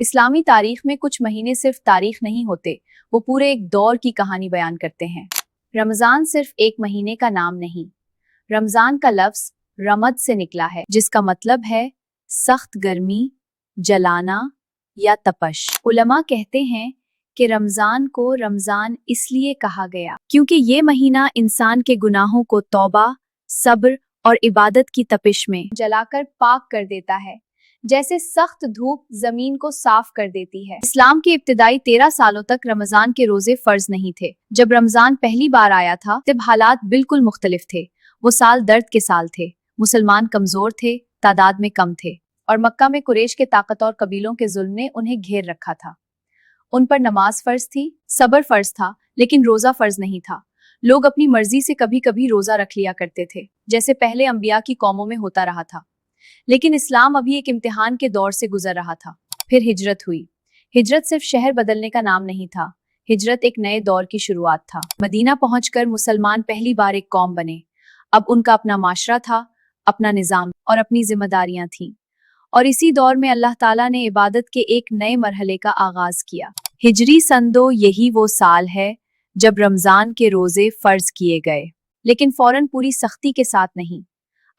इस्लामी तारीख में कुछ महीने सिर्फ तारीख नहीं होते, वो पूरे एक दौर की कहानी बयान करते हैं। रमजान सिर्फ एक महीने का नाम नहीं, रमजान का लफ्ज रमद से निकला है, जिसका मतलब है सख्त गर्मी, जलाना या तपश। उलमा कहते हैं कि रमजान को रमजान इसलिए कहा गया क्योंकि ये महीना इंसान के गुनाहों को तौबा, सब्र और इबादत की तपिश में जलाकर पाक कर देता है, जैसे सख्त धूप जमीन को साफ कर देती है। इस्लाम के इब्तिदाई 13 सालों तक रमजान के रोजे फर्ज नहीं थे। जब रमजान पहली बार आया था तब हालात बिल्कुल मुख्तलिफ थे। वो साल दर्द के साल थे, मुसलमान कमजोर थे, तादाद में कम थे और मक्का में कुरैश के ताकतवर कबीलों के जुल्म ने उन्हें घेर रखा था। उन पर नमाज फर्ज थी, सब्र फर्ज था, लेकिन रोजा फर्ज नहीं था। लोग अपनी मर्जी से कभी कभी रोजा रख लिया करते थे, जैसे पहले अंबिया की कौमों में होता रहा था। लेकिन इस्लाम अभी एक इम्तिहान के दौर से गुजर रहा था। फिर हिजरत हुई। हिजरत सिर्फ शहर बदलने का नाम नहीं था, हिजरत एक नए दौर की शुरुआत था। मदीना पहुंचकर मुसलमान पहली बार एक कौम बने। अब उनका अपना माशरा था, अपना निजाम और अपनी जिम्मेदारियां थीं। और इसी दौर में अल्लाह ताला ने इबादत के एक नए मरहले का आगाज किया। हिजरी सन 2 यही वो साल है जब रमजान के रोजे फर्ज किए गए, लेकिन फौरन पूरी सख्ती के साथ नहीं।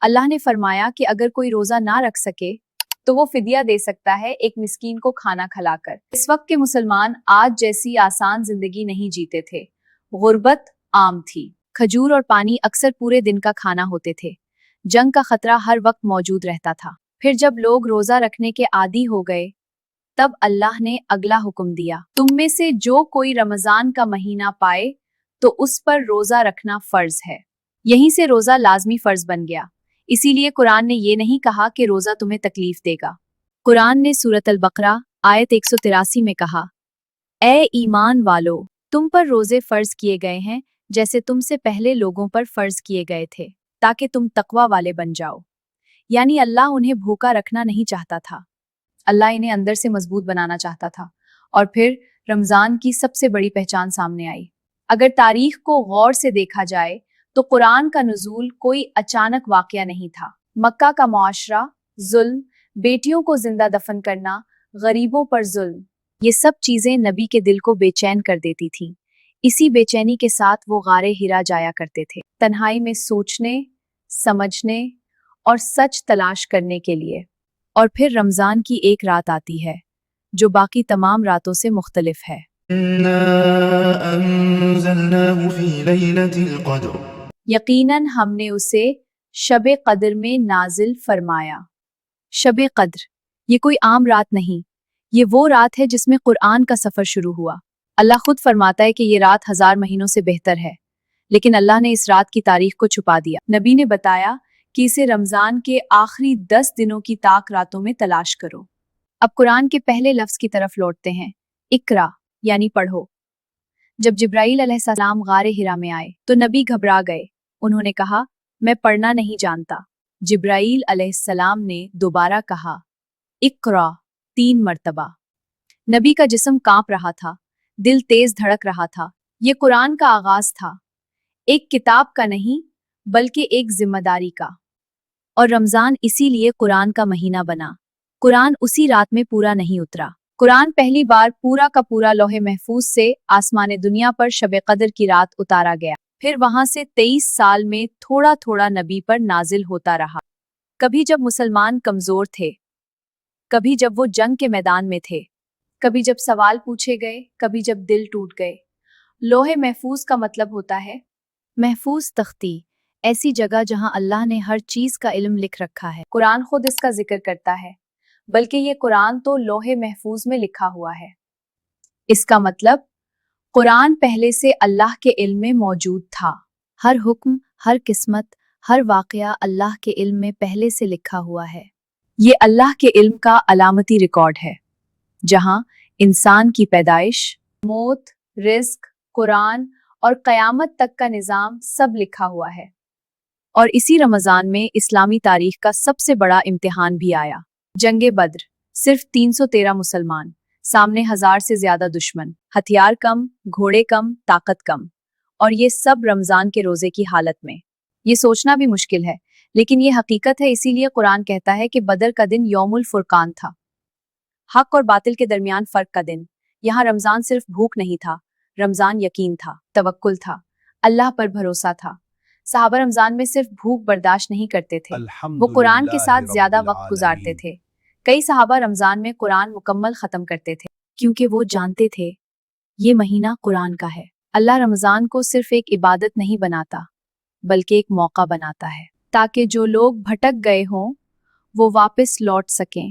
अल्लाह ने फरमाया कि अगर कोई रोजा ना रख सके तो वो फिदिया दे सकता है, एक मिस्कीन को खाना खिलाकर। इस वक्त के मुसलमान आज जैसी आसान जिंदगी नहीं जीते थे। गुर्बत आम थी, खजूर और पानी अक्सर पूरे दिन का खाना होते थे। जंग का खतरा हर वक्त मौजूद रहता था। फिर जब लोग रोजा रखने के आदी हो गए तब अल्लाह ने अगला हुक्म दिया, तुम में से जो कोई रमजान का महीना पाए तो उस पर रोजा रखना फर्ज है। यहीं से रोजा लाजमी फर्ज बन गया। इसीलिए कुरान ने ये नहीं कहा कि रोजा तुम्हें तकलीफ देगा। कुरान ने सूरत अल बकरा आयत 183 में कहा, ए ईमान वालो, तुम पर रोजे फर्ज किए गए हैं जैसे तुमसे पहले लोगों पर फर्ज किए गए थे, ताकि तुम तकवा वाले बन जाओ। यानी अल्लाह उन्हें भूखा रखना नहीं चाहता था, अल्लाह इन्हें अंदर से मजबूत बनाना चाहता था। और फिर रमजान की सबसे बड़ी पहचान सामने आई। अगर तारीख को गौर से देखा जाए तो कुरान का नुज़ूल कोई अचानक वाकया नहीं था। मक्का का मुआशरा, जुल्म, बेटियों को जिंदा दफन करना, गरीबों पर जुल्म, ये सब चीजें नबी के दिल को बेचैन कर देती थीं। इसी बेचैनी के साथ वो गारे हिरा जाया करते थे, तन्हाई में सोचने, समझने और सच तलाश करने के लिए। और फिर रमजान की एक रात आती है जो बाकी तमाम रातों से मुख्तलिफ है। यकीनन हमने उसे शबे कद्र में नाजिल फरमाया। शबे कद्र ये कोई आम रात नहीं, ये वो रात है जिसमें कुरान का सफर शुरू हुआ। अल्लाह खुद फरमाता है कि ये रात 1000 महीनों से बेहतर है, लेकिन अल्लाह ने इस रात की तारीख को छुपा दिया। नबी ने बताया कि इसे रमजान के आखिरी 10 दिनों की ताक रातों में तलाश करो। अब कुरान के पहले लफ्ज की तरफ लौटते हैं, इकरा यानी पढ़ो। जब जिब्राईल अलैहिस्सलाम गारे हिरा में आए तो नबी घबरा गए। उन्होंने कहा, मैं पढ़ना नहीं जानता। जिब्राईल अलैहिस्सलाम ने दोबारा कहा, इकरा 3 मर्तबा। नबी का जिस्म कांप रहा था, दिल तेज धड़क रहा था। ये कुरान का आगाज था, एक किताब का नहीं बल्कि एक जिम्मेदारी का। और रमजान इसीलिए कुरान का महीना बना। कुरान उसी रात में पूरा नहीं उतरा। कुरान पहली बार पूरा का पूरा लौहे महफूज से आसमान दुनिया पर शबे कद्र की रात उतारा गया। फिर वहां से 23 साल में थोड़ा थोड़ा नबी पर नाजिल होता रहा। कभी जब मुसलमान कमजोर थे, कभी जब वो जंग के मैदान में थे, कभी जब सवाल पूछे गए, कभी जब दिल टूट गए। लोहे महफूज का मतलब होता है महफूज तख्ती, ऐसी जगह जहां अल्लाह ने हर चीज का इल्म लिख रखा है। कुरान खुद इसका जिक्र करता है, बल्कि ये कुरान तो लोहे महफूज में लिखा हुआ है। इसका मतलब कुरान पहले से अल्लाह के इल्म में मौजूद था। हर हुक्म, हर किस्मत, हर वाकया अल्लाह के इल्म में पहले से लिखा हुआ है। ये अल्लाह के इल्म का अलामती रिकॉर्ड है, जहां इंसान की पैदाइश, मौत, रिस्क, कुरान और क़यामत तक का निज़ाम सब लिखा हुआ है। और इसी रमज़ान में इस्लामी तारीख का सबसे बड़ा इम्तिहान भी आया। जंगे बद्र, सिर्फ 313 मुसलमान, सामने 1000 से ज्यादा दुश्मन, हथियार कम, घोड़े कम, ताकत कम, और ये सब रमजान के रोजे की हालत में। ये सोचना भी मुश्किल है, लेकिन ये हकीकत है। इसीलिए कुरान कहता है कि बदर का दिन यौमुल फुरकान था। حق اور باطل کے درمیان فرق کا دن۔ یہاں رمضان صرف بھوک نہیں تھا، رمضان یقین تھا، توکل تھا، اللہ پر بھروسہ تھا۔ صحابہ رمضان میں صرف بھوک برداشت نہیں کرتے تھے، وہ قرآن کے ساتھ زیادہ وقت گزارتے تھے۔ کئی صحابہ رمضان میں قرآن مکمل ختم کرتے تھے کیونکہ وہ جانتے تھے یہ مہینہ قرآن کا ہے۔ اللہ رمضان کو صرف ایک عبادت نہیں بناتا بلکہ ایک موقع بناتا ہے تاکہ جو لوگ بھٹک گئے ہوں وہ واپس لوٹ سکیں۔